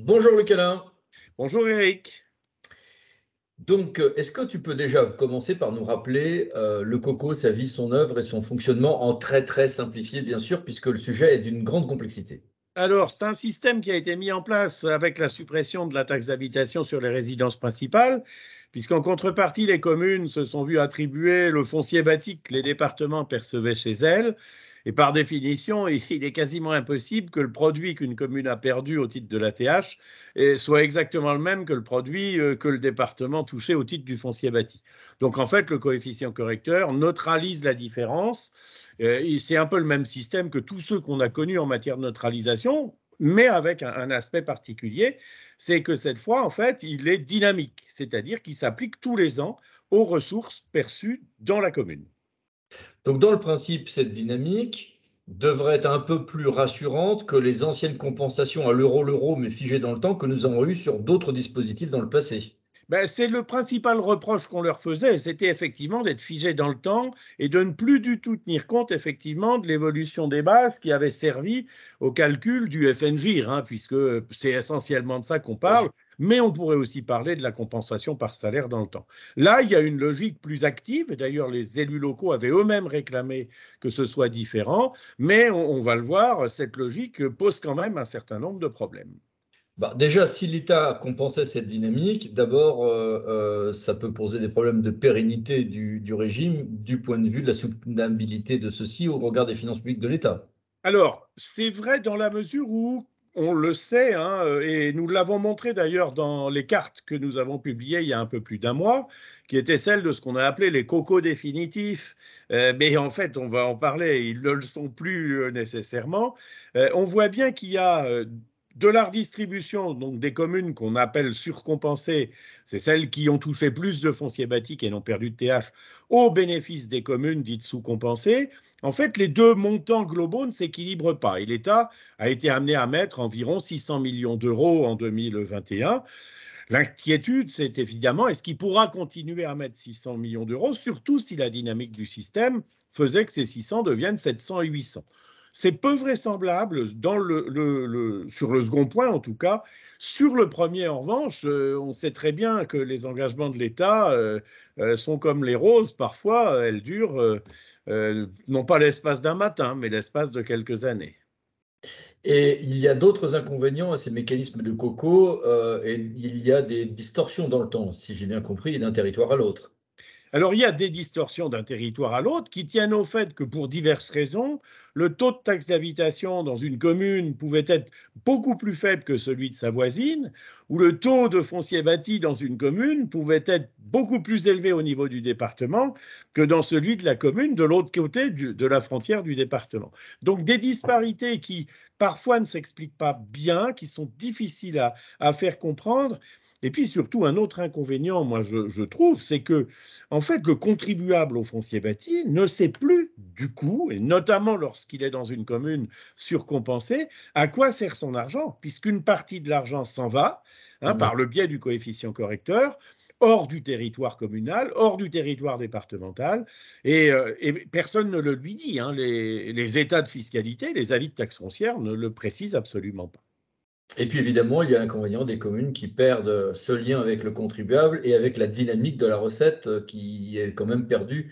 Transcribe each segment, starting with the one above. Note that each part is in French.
Bonjour Luc Alain. Bonjour Eric. Donc, est-ce que tu peux déjà commencer par nous rappeler le coco, sa vie, son œuvre et son fonctionnement en très très simplifié, bien sûr, puisque le sujet est d'une grande complexité. Alors, c'est un système qui a été mis en place avec la suppression de la taxe d'habitation sur les résidences principales, puisqu'en contrepartie, les communes se sont vues attribuer le foncier bâti que les départements percevaient chez elles. Et par définition, il est quasiment impossible que le produit qu'une commune a perdu au titre de la TH soit exactement le même que le produit que le département touchait au titre du foncier bâti. Donc, en fait, le coefficient correcteur neutralise la différence. C'est un peu le même système que tous ceux qu'on a connus en matière de neutralisation, mais avec un aspect particulier, c'est que cette fois, en fait, il est dynamique, c'est-à-dire qu'il s'applique tous les ans aux ressources perçues dans la commune. Donc, dans le principe, cette dynamique devrait être un peu plus rassurante que les anciennes compensations à l'euro, mais figées dans le temps, que nous avons eues sur d'autres dispositifs dans le passé. Ben, c'est le principal reproche qu'on leur faisait, c'était effectivement d'être figé dans le temps et de ne plus du tout tenir compte effectivement de l'évolution des bases qui avait servi au calcul du FNGIR, hein, puisque c'est essentiellement de ça qu'on Bien parle, sûr. mais on pourrait aussi parler de la compensation par salaire dans le temps. Là, il y a une logique plus active, et d'ailleurs les élus locaux avaient eux-mêmes réclamé que ce soit différent, mais on va le voir, cette logique pose quand même un certain nombre de problèmes. Bah, déjà, si l'État compensait cette dynamique, d'abord, ça peut poser des problèmes de pérennité du régime du point de vue de la soutenabilité de ceci au regard des finances publiques de l'État. Alors, c'est vrai dans la mesure où on le sait, hein, et nous l'avons montré d'ailleurs dans les cartes que nous avons publiées il y a un peu plus d'un mois, qui étaient celles de ce qu'on a appelé les cocos définitifs. Mais en fait, on va en parler, ils ne le sont plus nécessairement. On voit bien qu'il y a de la redistribution, donc des communes qu'on appelle surcompensées, c'est celles qui ont touché plus de foncier bâti et n'ont perdu de TH, au bénéfice des communes dites sous-compensées. En fait, les deux montants globaux ne s'équilibrent pas. Et l'État a été amené à mettre environ 600 millions d'euros en 2021. L'inquiétude, c'est évidemment, est-ce qu'il pourra continuer à mettre 600 millions d'euros, surtout si la dynamique du système faisait que ces 600 deviennent 700 et 800. C'est peu vraisemblable sur le second point, en tout cas. Sur le premier, en revanche, on sait très bien que les engagements de l'État sont comme les roses. Parfois, elles durent non pas l'espace d'un matin, mais l'espace de quelques années. Et il y a d'autres inconvénients à ces mécanismes de coco, et il y a des distorsions dans le temps, si j'ai bien compris, d'un territoire à l'autre. Alors, il y a des distorsions d'un territoire à l'autre qui tiennent au fait que, pour diverses raisons, le taux de taxe d'habitation dans une commune pouvait être beaucoup plus faible que celui de sa voisine, ou le taux de foncier bâti dans une commune pouvait être beaucoup plus élevé au niveau du département que dans celui de la commune de l'autre côté de la frontière du département. Donc, des disparités qui parfois ne s'expliquent pas bien, qui sont difficiles à faire comprendre. Et puis surtout, un autre inconvénient, moi je trouve, c'est que en fait, le contribuable au foncier bâti ne sait plus du coup, et notamment lorsqu'il est dans une commune surcompensée, à quoi sert son argent, puisqu'une partie de l'argent s'en va, hein, Mhm. par le biais du coefficient correcteur, hors du territoire communal, hors du territoire départemental, et personne ne le lui dit, hein. Les états de fiscalité, les avis de taxes foncières ne le précisent absolument pas. Et puis évidemment, il y a l'inconvénient des communes qui perdent ce lien avec le contribuable et avec la dynamique de la recette qui est quand même perdue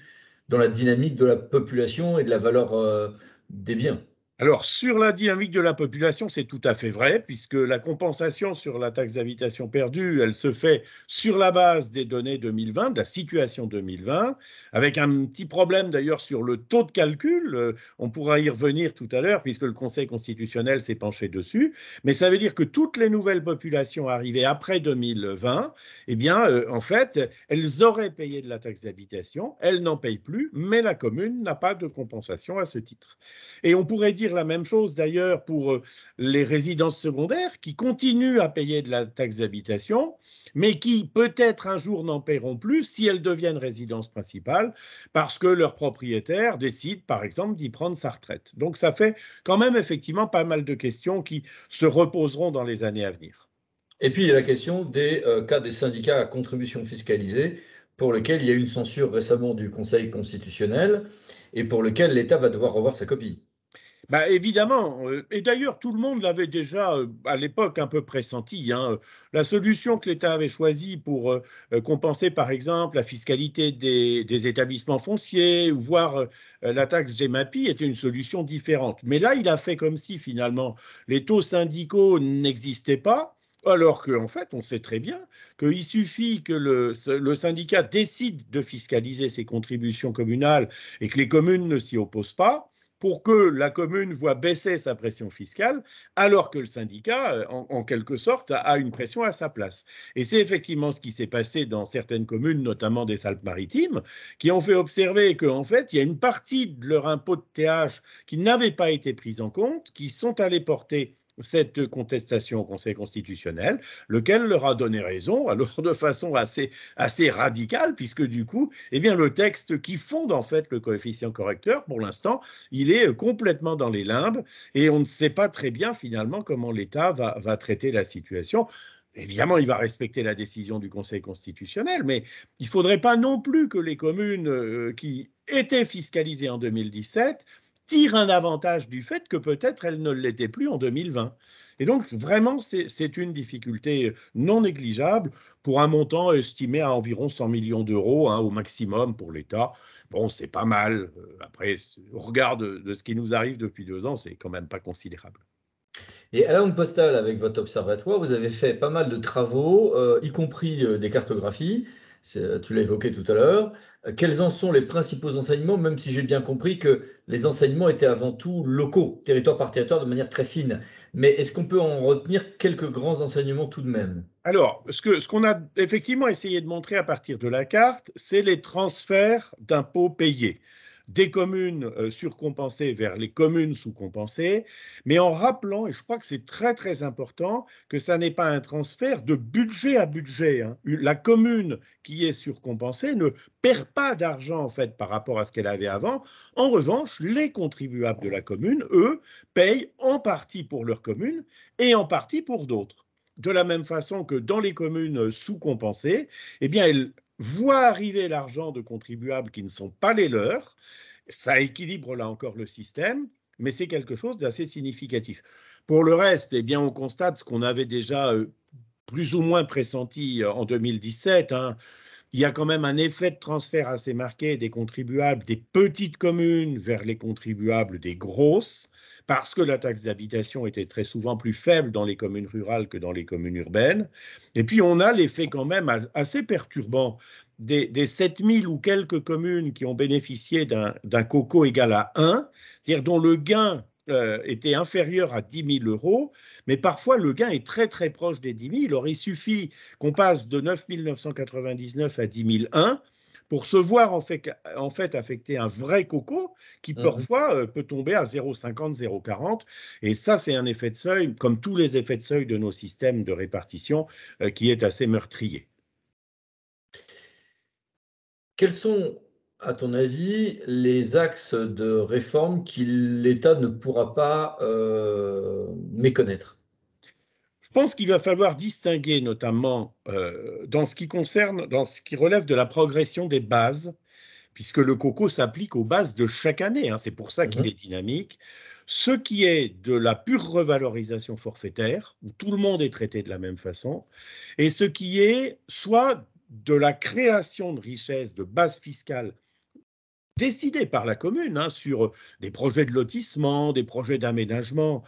dans la dynamique de la population et de la valeur des biens. Alors, sur la dynamique de la population, c'est tout à fait vrai, puisque la compensation sur la taxe d'habitation perdue, elle se fait sur la base des données 2020, de la situation 2020, avec un petit problème d'ailleurs sur le taux de calcul. On pourra y revenir tout à l'heure, puisque le Conseil constitutionnel s'est penché dessus. Mais ça veut dire que toutes les nouvelles populations arrivées après 2020, eh bien, en fait, elles auraient payé de la taxe d'habitation, elles n'en payent plus, mais la commune n'a pas de compensation à ce titre. Et on pourrait dire la même chose d'ailleurs pour les résidences secondaires qui continuent à payer de la taxe d'habitation, mais qui peut-être un jour n'en paieront plus si elles deviennent résidences principales, parce que leur propriétaire décide, par exemple, d'y prendre sa retraite. Donc ça fait quand même effectivement pas mal de questions qui se reposeront dans les années à venir. Et puis il y a la question des cas des syndicats à contribution fiscalisée pour lesquels il y a eu une censure récemment du Conseil constitutionnel et pour lequel l'État va devoir revoir sa copie. Bah, évidemment, et d'ailleurs tout le monde l'avait déjà à l'époque un peu pressenti, hein. La solution que l'État avait choisie pour compenser par exemple la fiscalité des établissements fonciers ou voire la taxe GEMAPI était une solution différente. Mais là, il a fait comme si finalement les taux syndicaux n'existaient pas. Alors qu'en fait, on sait très bien qu'il suffit que le syndicat décide de fiscaliser ses contributions communales et que les communes ne s'y opposent pas pour que la commune voit baisser sa pression fiscale, alors que le syndicat, en quelque sorte, a une pression à sa place. Et c'est effectivement ce qui s'est passé dans certaines communes, notamment des Alpes-Maritimes, qui ont fait observer qu'en fait, il y a une partie de leur impôt de TH qui n'avait pas été prise en compte, qui sont allés porter cette contestation au Conseil constitutionnel, lequel leur a donné raison, alors de façon assez radicale, puisque du coup, eh bien, le texte qui fonde en fait le coefficient correcteur, pour l'instant, il est complètement dans les limbes et on ne sait pas très bien finalement comment l'État va traiter la situation. Évidemment, il va respecter la décision du Conseil constitutionnel, mais il ne faudrait pas non plus que les communes qui étaient fiscalisées en 2017 tirent un avantage du fait que peut-être elles ne l'étaient plus en 2020. Et donc, vraiment, c'est une difficulté non négligeable pour un montant estimé à environ 100 millions d'euros, hein, au maximum pour l'État. Bon, c'est pas mal. Après, au regard de ce qui nous arrive depuis 2 ans, c'est quand même pas considérable. Et à la Banque Postale, avec votre observatoire, vous avez fait pas mal de travaux, y compris des cartographies. Tu l'as évoqué tout à l'heure. Quels en sont les principaux enseignements, même si j'ai bien compris que les enseignements étaient avant tout locaux, territoire par territoire, de manière très fine. Mais est-ce qu'on peut en retenir quelques grands enseignements tout de même? Alors, ce qu'on a effectivement essayé de montrer à partir de la carte, c'est les transferts d'impôts payés des communes surcompensées vers les communes sous-compensées, mais en rappelant, et je crois que c'est très très important, que ça n'est pas un transfert de budget à budget, hein. La commune qui est surcompensée ne perd pas d'argent en fait par rapport à ce qu'elle avait avant. En revanche, les contribuables de la commune, eux, payent en partie pour leur commune et en partie pour d'autres. De la même façon que dans les communes sous-compensées, eh bien, elles voient arriver l'argent de contribuables qui ne sont pas les leurs. Ça équilibre là encore le système, mais c'est quelque chose d'assez significatif. Pour le reste, eh bien, on constate ce qu'on avait déjà plus ou moins pressenti en 2017, hein. Il y a quand même un effet de transfert assez marqué des contribuables des petites communes vers les contribuables des grosses, parce que la taxe d'habitation était très souvent plus faible dans les communes rurales que dans les communes urbaines. Et puis on a l'effet quand même assez perturbant des 7000 ou quelques communes qui ont bénéficié d'un coco égal à 1, c'est-à-dire dont le gain était inférieur à 10 000 euros, mais parfois le gain est très très proche des 10 000. Or, il suffit qu'on passe de 9 999 à 10 001 pour se voir en fait affecter un vrai coco qui Mhm. parfois peut tomber à 0,50, 0,40. Et ça, c'est un effet de seuil, comme tous les effets de seuil de nos systèmes de répartition, qui est assez meurtrier. Quels sont, à ton avis, les axes de réforme que l'État ne pourra pas méconnaître? Je pense qu'il va falloir distinguer notamment dans ce qui concerne, dans ce qui relève de la progression des bases, puisque le coco s'applique aux bases de chaque année, hein, c'est pour ça qu'il Mhm. est dynamique. Ce qui est de la pure revalorisation forfaitaire, où tout le monde est traité de la même façon, et ce qui est soit de la création de richesses, de bases fiscales décidées par la commune, hein, sur des projets de lotissement, des projets d'aménagement,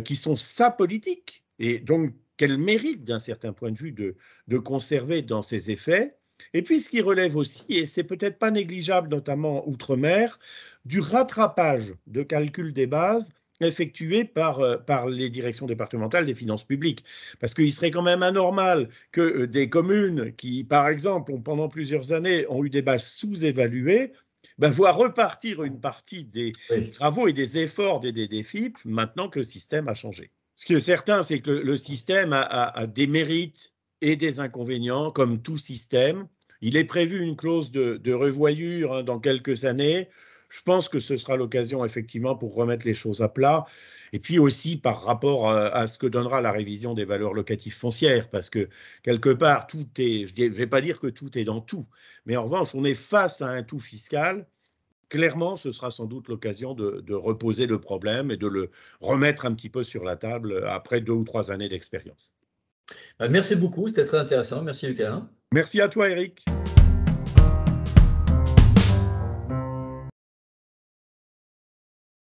qui sont sa politique, et donc qu'elle mérite d'un certain point de vue de conserver dans ses effets. Et puis ce qui relève aussi, et c'est peut-être pas négligeable, notamment outre-mer, du rattrapage de calcul des bases effectué par les directions départementales des finances publiques. Parce qu'il serait quand même anormal que des communes qui, par exemple, pendant plusieurs années, ont eu des bases sous-évaluées, ben, voient repartir une partie des Oui. travaux et des efforts des DDFIP maintenant que le système a changé. Ce qui est certain, c'est que le système a des mérites et des inconvénients, comme tout système. Il est prévu une clause de revoyure, hein, dans quelques années. Je pense que ce sera l'occasion, effectivement, pour remettre les choses à plat. Et puis aussi par rapport à ce que donnera la révision des valeurs locatives foncières, parce que quelque part, tout est, je ne vais pas dire que tout est dans tout, mais en revanche, on est face à un tout fiscal clairement, ce sera sans doute l'occasion de reposer le problème et de le remettre un petit peu sur la table après 2 ou 3 années d'expérience. Merci beaucoup, c'était très intéressant. Merci Lucas. Merci à toi, Eric.